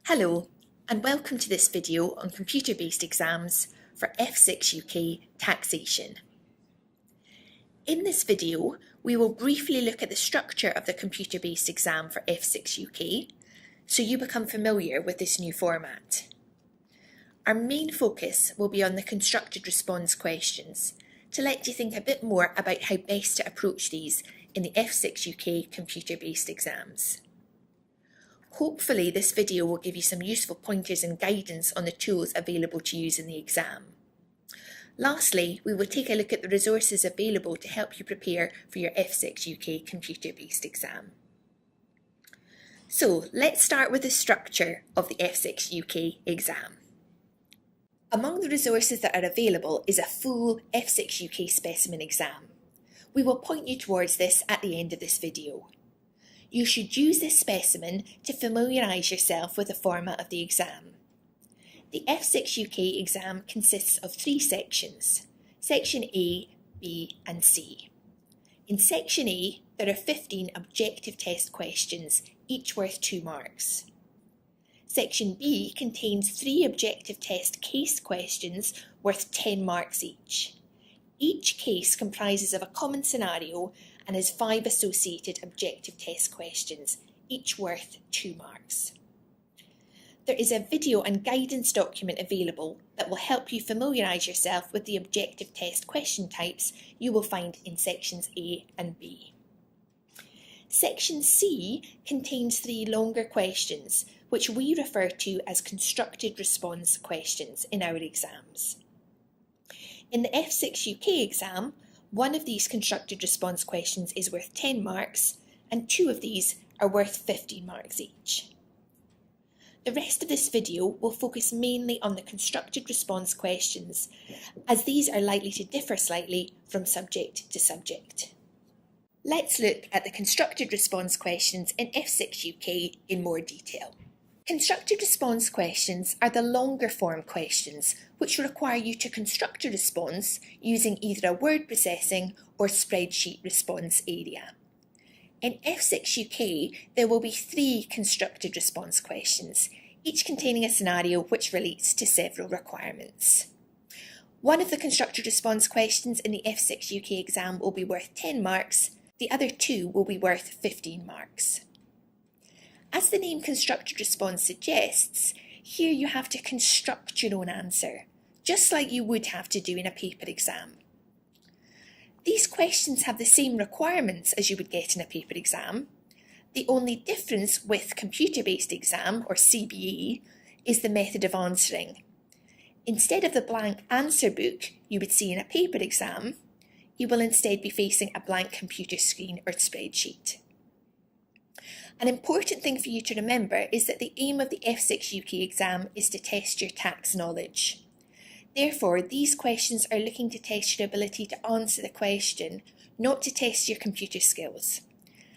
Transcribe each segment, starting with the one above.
Hello, and welcome to this video on computer-based exams for F6 UK Taxation. In this video, we will briefly look at the structure of the computer-based exam for F6 UK, so you become familiar with this new format. Our main focus will be on the constructed response questions, to let you think a bit more about how best to approach these in the F6 UK computer-based exams. Hopefully this video will give you some useful pointers and guidance on the tools available to use in the exam. Lastly, we will take a look at the resources available to help you prepare for your F6 UK computer-based exam. So let's start with the structure of the F6 UK exam. Among the resources that are available is a full F6 UK specimen exam. We will point you towards this at the end of this video. You should use this specimen to familiarise yourself with the format of the exam. The F6 UK exam consists of 3 sections, Section A, B and C. In Section A, there are 15 objective test questions, each worth 2 marks. Section B contains 3 objective test case questions worth 10 marks each. Each case comprises of a common scenario and has 5 associated objective test questions, each worth 2 marks. There is a video and guidance document available that will help you familiarise yourself with the objective test question types you will find in Sections A and B. Section C contains 3 longer questions, which we refer to as constructed response questions in our exams. In the F6 UK exam, 1 of these constructed response questions is worth 10 marks and 2 of these are worth 15 marks each. The rest of this video will focus mainly on the constructed response questions, as these are likely to differ slightly from subject to subject. Let's look at the constructed response questions in F6 UK in more detail. Constructed response questions are the longer form questions which require you to construct a response using either a word processing or spreadsheet response area. In F6 UK, there will be 3 constructed response questions, each containing a scenario which relates to several requirements. 1 of the constructed response questions in the F6 UK exam will be worth 10 marks, the other 2 will be worth 15 marks. As the name constructed response suggests, here you have to construct your own answer, just like you would have to do in a paper exam. These questions have the same requirements as you would get in a paper exam. The only difference with computer-based exam, or CBE, is the method of answering. Instead of the blank answer book you would see in a paper exam, you will instead be facing a blank computer screen or spreadsheet. An important thing for you to remember is that the aim of the F6 UK exam is to test your tax knowledge. Therefore, these questions are looking to test your ability to answer the question, not to test your computer skills.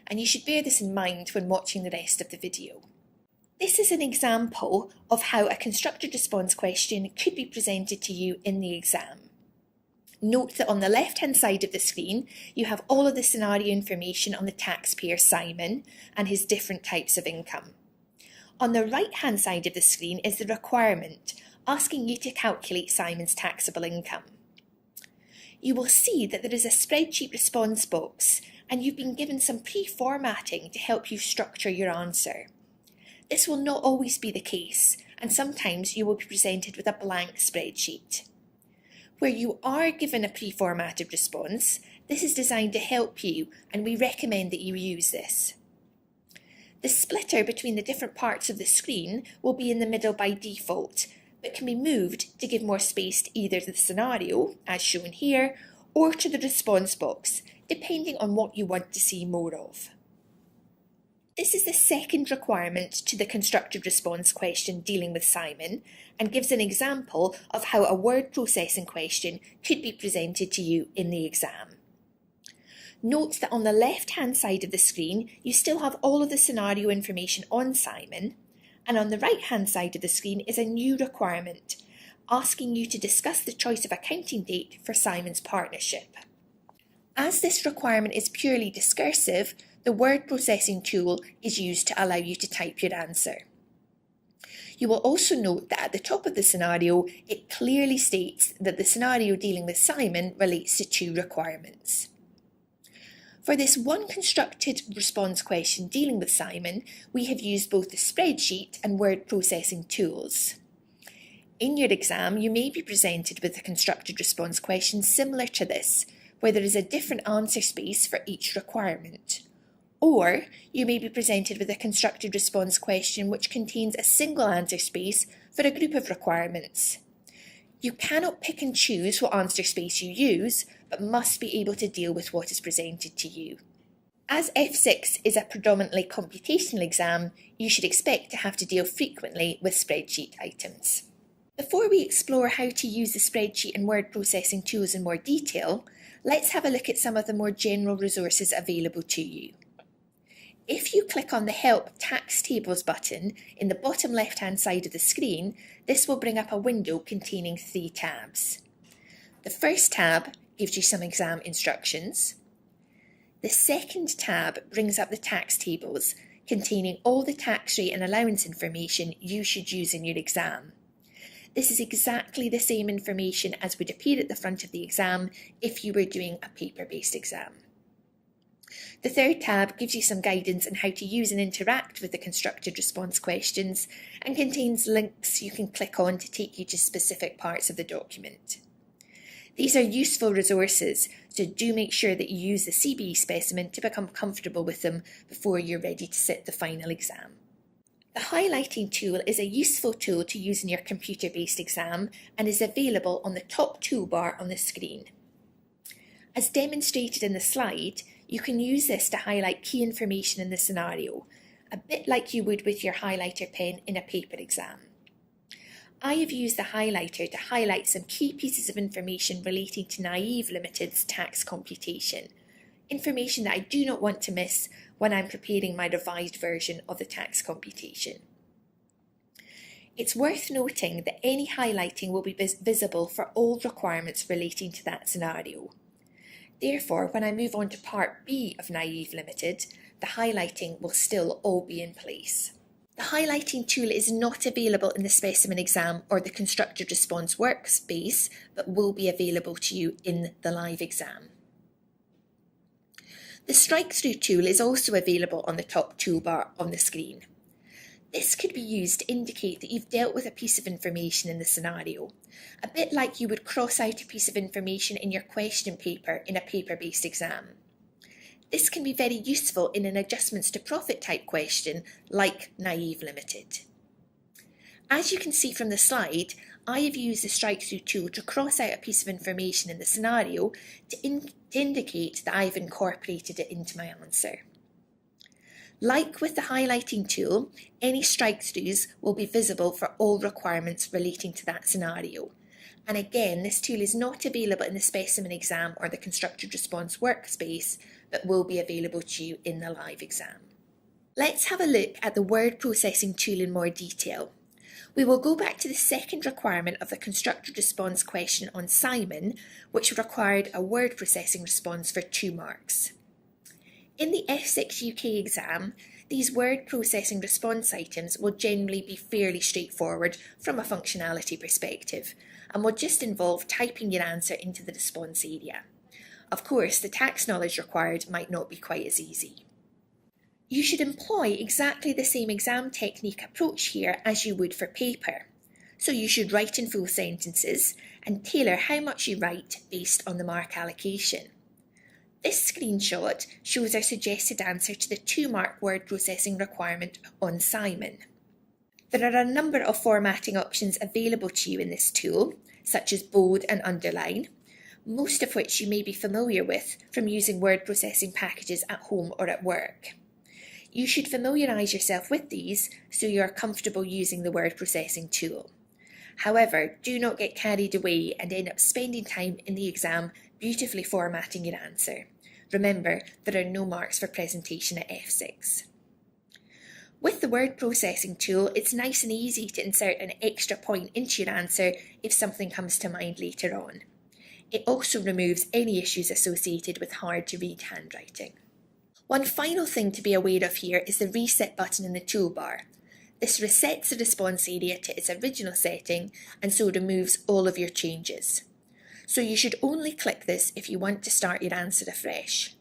And you should bear this in mind when watching the rest of the video. This is an example of how a constructed response question could be presented to you in the exam. Note that on the left-hand side of the screen, you have all of the scenario information on the taxpayer Simon and his different types of income. On the right-hand side of the screen is the requirement, asking you to calculate Simon's taxable income. You will see that there is a spreadsheet response box and you've been given some pre-formatting to help you structure your answer. This will not always be the case, and sometimes you will be presented with a blank spreadsheet. Where you are given a pre-formatted response, this is designed to help you and we recommend that you use this. The splitter between the different parts of the screen will be in the middle by default, but can be moved to give more space to either the scenario, as shown here, or to the response box, depending on what you want to see more of. This is the second requirement to the constructed response question dealing with Simon and gives an example of how a word processing question could be presented to you in the exam. Note that on the left-hand side of the screen, you still have all of the scenario information on Simon, and on the right-hand side of the screen is a new requirement, asking you to discuss the choice of accounting date for Simon's partnership. As this requirement is purely discursive, the word processing tool is used to allow you to type your answer. You will also note that at the top of the scenario, it clearly states that the scenario dealing with Simon relates to 2 requirements. For this one constructed response question dealing with Simon, we have used both the spreadsheet and word processing tools. In your exam, you may be presented with a constructed response question similar to this, where there is a different answer space for each requirement. Or you may be presented with a constructed response question which contains a single answer space for a group of requirements. You cannot pick and choose what answer space you use, but must be able to deal with what is presented to you. As F6 is a predominantly computational exam, you should expect to have to deal frequently with spreadsheet items. Before we explore how to use the spreadsheet and word processing tools in more detail, let's have a look at some of the more general resources available to you. If you click on the Help Tax Tables button in the bottom left-hand side of the screen, this will bring up a window containing 3 tabs. The first tab gives you some exam instructions. The second tab brings up the tax tables, containing all the tax rate and allowance information you should use in your exam. This is exactly the same information as would appear at the front of the exam if you were doing a paper-based exam. The third tab gives you some guidance on how to use and interact with the constructed response questions and contains links you can click on to take you to specific parts of the document. These are useful resources, so do make sure that you use the CBE specimen to become comfortable with them before you're ready to sit the final exam. The highlighting tool is a useful tool to use in your computer-based exam and is available on the top toolbar on the screen. As demonstrated in the slide, you can use this to highlight key information in the scenario, a bit like you would with your highlighter pen in a paper exam. I have used the highlighter to highlight some key pieces of information relating to Naive Limited's tax computation, information that I do not want to miss when I'm preparing my revised version of the tax computation. It's worth noting that any highlighting will be visible for all requirements relating to that scenario. Therefore, when I move on to Part B of Naive Limited, the highlighting will still all be in place. The highlighting tool is not available in the specimen exam or the constructed response workspace, but will be available to you in the live exam. The Strikethrough tool is also available on the top toolbar on the screen. This could be used to indicate that you've dealt with a piece of information in the scenario, a bit like you would cross out a piece of information in your question paper in a paper-based exam. This can be very useful in an adjustments to profit type question like Naive Limited. As you can see from the slide, I have used the Strikethrough tool to cross out a piece of information in the scenario to indicate that I've incorporated it into my answer. Like with the highlighting tool, any strikethroughs will be visible for all requirements relating to that scenario. And again, this tool is not available in the specimen exam or the constructed response workspace, but will be available to you in the live exam. Let's have a look at the word processing tool in more detail. We will go back to the second requirement of the constructed response question on Simon, which required a word processing response for 2 marks. In the F6 UK exam, these word processing response items will generally be fairly straightforward from a functionality perspective, and will just involve typing your answer into the response area. Of course, the tax knowledge required might not be quite as easy. You should employ exactly the same exam technique approach here as you would for paper. So you should write in full sentences and tailor how much you write based on the mark allocation. This screenshot shows our suggested answer to the 2-mark word processing requirement on Simon. There are a number of formatting options available to you in this tool, such as bold and underline, most of which you may be familiar with from using word processing packages at home or at work. You should familiarise yourself with these so you are comfortable using the word processing tool. However, do not get carried away and end up spending time in the exam beautifully formatting your answer. Remember, there are no marks for presentation at F6. With the word processing tool, it's nice and easy to insert an extra point into your answer if something comes to mind later on. It also removes any issues associated with hard-to-read handwriting. One final thing to be aware of here is the reset button in the toolbar. This resets the response area to its original setting and so removes all of your changes. So you should only click this if you want to start your answer afresh.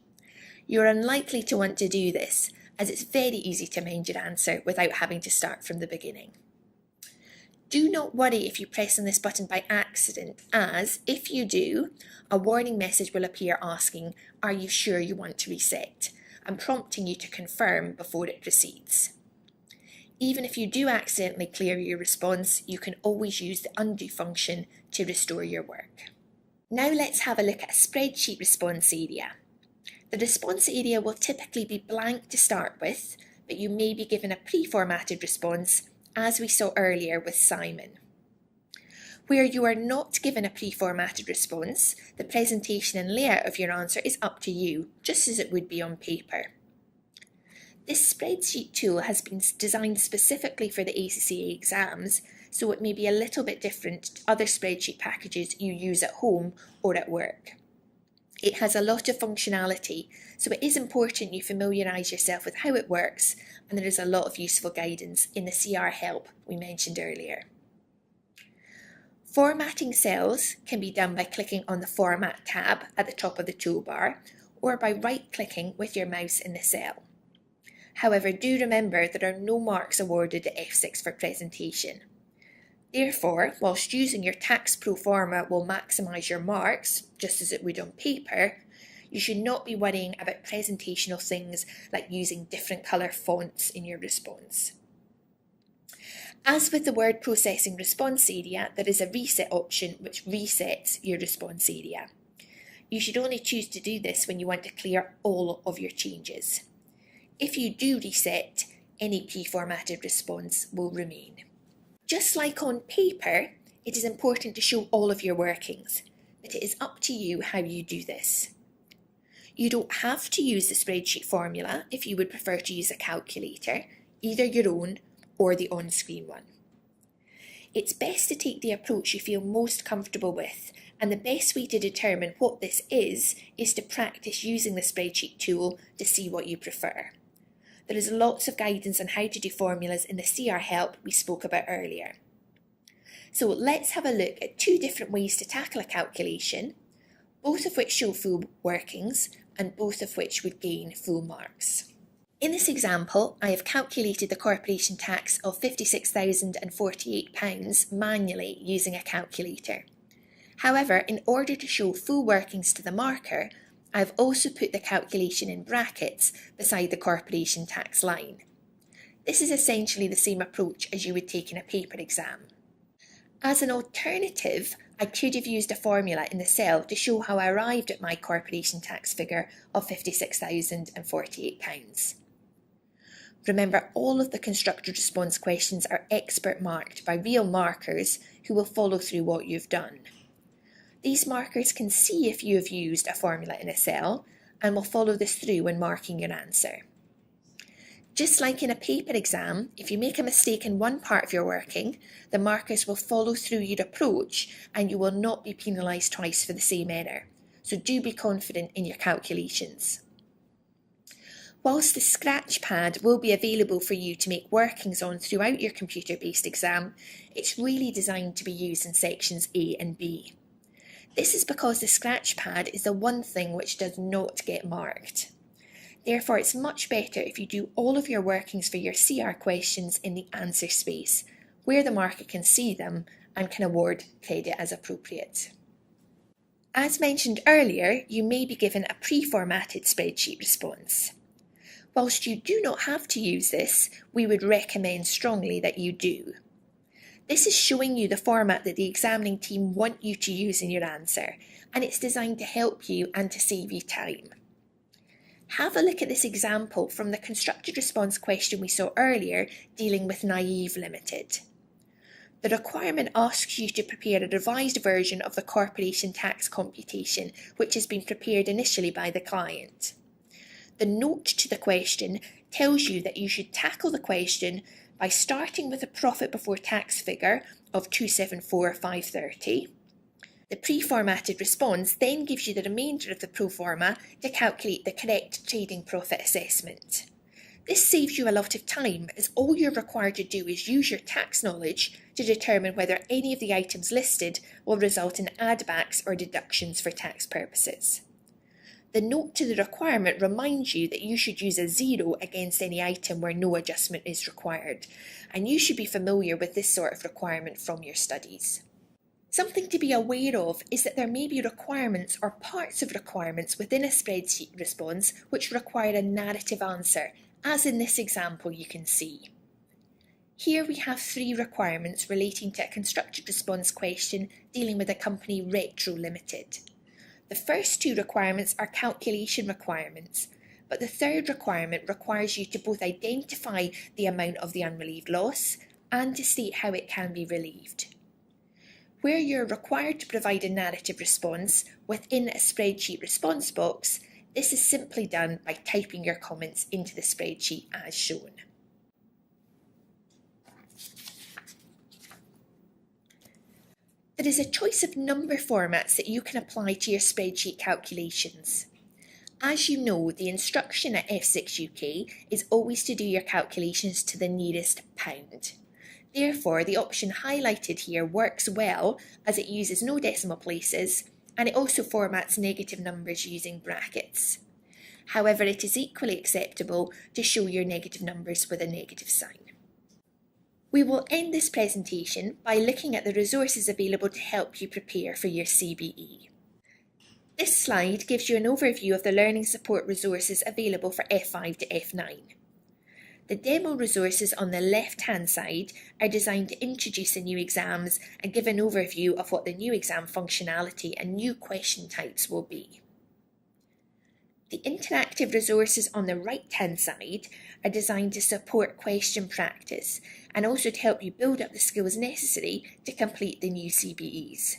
You're unlikely to want to do this, as it's very easy to amend your answer without having to start from the beginning. Do not worry if you press on this button by accident, as if you do, a warning message will appear asking, "Are you sure you want to reset?" and prompting you to confirm before it proceeds. Even if you do accidentally clear your response, you can always use the undo function to restore your work. Now let's have a look at a spreadsheet response area. The response area will typically be blank to start with, but you may be given a pre-formatted response, as we saw earlier with Simon. Where you are not given a pre-formatted response, the presentation and layout of your answer is up to you, just as it would be on paper. This spreadsheet tool has been designed specifically for the ACCA exams, so it may be a little bit different to other spreadsheet packages you use at home or at work. It has a lot of functionality, so it is important you familiarise yourself with how it works, and there is a lot of useful guidance in the CR help we mentioned earlier. Formatting cells can be done by clicking on the Format tab at the top of the toolbar, or by right-clicking with your mouse in the cell. However, do remember there are no marks awarded at F6 for presentation. Therefore, whilst using your tax pro forma will maximise your marks, just as it would on paper, you should not be worrying about presentational things like using different colour fonts in your response. As with the word processing response area, there is a reset option which resets your response area. You should only choose to do this when you want to clear all of your changes. If you do reset, any pre-formatted response will remain. Just like on paper, it is important to show all of your workings, but it is up to you how you do this. You don't have to use the spreadsheet formula if you would prefer to use a calculator, either your own or the on-screen one. It's best to take the approach you feel most comfortable with, and the best way to determine what this is to practice using the spreadsheet tool to see what you prefer. There is lots of guidance on how to do formulas in the CR help we spoke about earlier. So let's have a look at two different ways to tackle a calculation, both of which show full workings and both of which would gain full marks. In this example, I have calculated the corporation tax of £56,048 manually using a calculator. However, in order to show full workings to the marker, I've also put the calculation in brackets beside the corporation tax line. This is essentially the same approach as you would take in a paper exam. As an alternative, I could have used a formula in the cell to show how I arrived at my corporation tax figure of £56,048. Remember, all of the constructed response questions are expert marked by real markers who will follow through what you've done. These markers can see if you have used a formula in a cell and will follow this through when marking your answer. Just like in a paper exam, if you make a mistake in one part of your working, the markers will follow through your approach and you will not be penalised twice for the same error. So do be confident in your calculations. Whilst the scratch pad will be available for you to make workings on throughout your computer-based exam, it's really designed to be used in sections A and B. This is because the scratch pad is the one thing which does not get marked. Therefore, it's much better if you do all of your workings for your CR questions in the answer space, where the marker can see them and can award credit as appropriate. As mentioned earlier, you may be given a pre-formatted spreadsheet response. Whilst you do not have to use this, we would recommend strongly that you do. This is showing you the format that the examining team want you to use in your answer, and it's designed to help you and to save you time. Have a look at this example from the constructed response question we saw earlier dealing with naive limited. The requirement asks you to prepare a revised version of the corporation tax computation, which has been prepared initially by the client. The note to the question tells you that you should tackle the question by starting with a profit before tax figure of £274,530. The pre-formatted response then gives you the remainder of the pro forma to calculate the correct trading profit assessment. This saves you a lot of time, as all you're required to do is use your tax knowledge to determine whether any of the items listed will result in add-backs or deductions for tax purposes. The note to the requirement reminds you that you should use a 0 against any item where no adjustment is required, and you should be familiar with this sort of requirement from your studies. Something to be aware of is that there may be requirements or parts of requirements within a spreadsheet response which require a narrative answer, as in this example you can see. Here we have 3 requirements relating to a constructed response question dealing with a company Retro Limited. The first 2 requirements are calculation requirements, but the third requirement requires you to both identify the amount of the unrelieved loss and to state how it can be relieved. Where you're required to provide a narrative response within a spreadsheet response box, this is simply done by typing your comments into the spreadsheet as shown. There is a choice of number formats that you can apply to your spreadsheet calculations. As you know, the instruction at F6 UK is always to do your calculations to the nearest pound. Therefore, the option highlighted here works well as it uses no decimal places, and it also formats negative numbers using brackets. However, it is equally acceptable to show your negative numbers with a negative sign. We will end this presentation by looking at the resources available to help you prepare for your CBE. This slide gives you an overview of the learning support resources available for F5 to F9. The demo resources on the left-hand side are designed to introduce the new exams and give an overview of what the new exam functionality and new question types will be. The interactive resources on the right-hand side are designed to support question practice and also to help you build up the skills necessary to complete the new CBEs.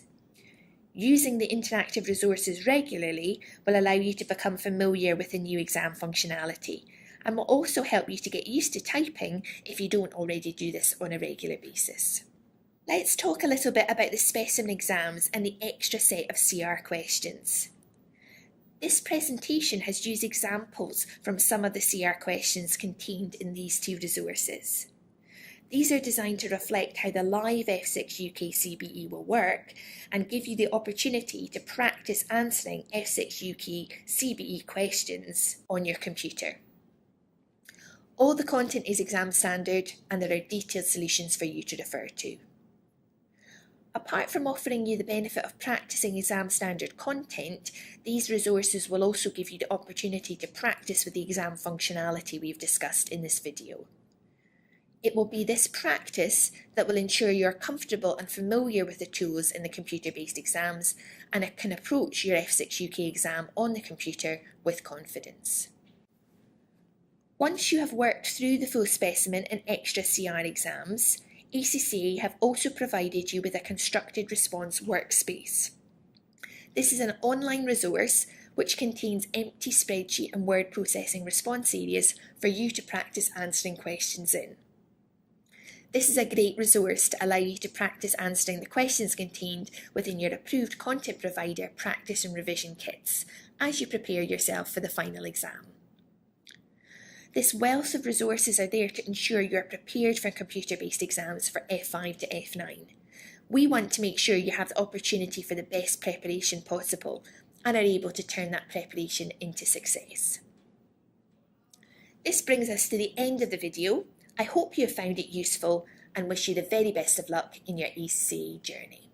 Using the interactive resources regularly will allow you to become familiar with the new exam functionality and will also help you to get used to typing if you don't already do this on a regular basis. Let's talk a little bit about the specimen exams and the extra set of CR questions. This presentation has used examples from some of the CR questions contained in these 2 resources. These are designed to reflect how the live F6 UK CBE will work and give you the opportunity to practice answering F6 UK CBE questions on your computer. All the content is exam standard and there are detailed solutions for you to refer to. Apart from offering you the benefit of practicing exam standard content, these resources will also give you the opportunity to practice with the exam functionality we've discussed in this video. It will be this practice that will ensure you're comfortable and familiar with the tools in the computer-based exams and can approach your F6 UK exam on the computer with confidence. Once you have worked through the full specimen and extra CR exams, ACCA have also provided you with a constructed response workspace. This is an online resource which contains empty spreadsheet and word processing response areas for you to practice answering questions in. This is a great resource to allow you to practice answering the questions contained within your approved content provider practice and revision kits as you prepare yourself for the final exam. This wealth of resources are there to ensure you are prepared for computer-based exams for F5 to F9. We want to make sure you have the opportunity for the best preparation possible and are able to turn that preparation into success. This brings us to the end of the video. I hope you have found it useful and wish you the very best of luck in your ACCA journey.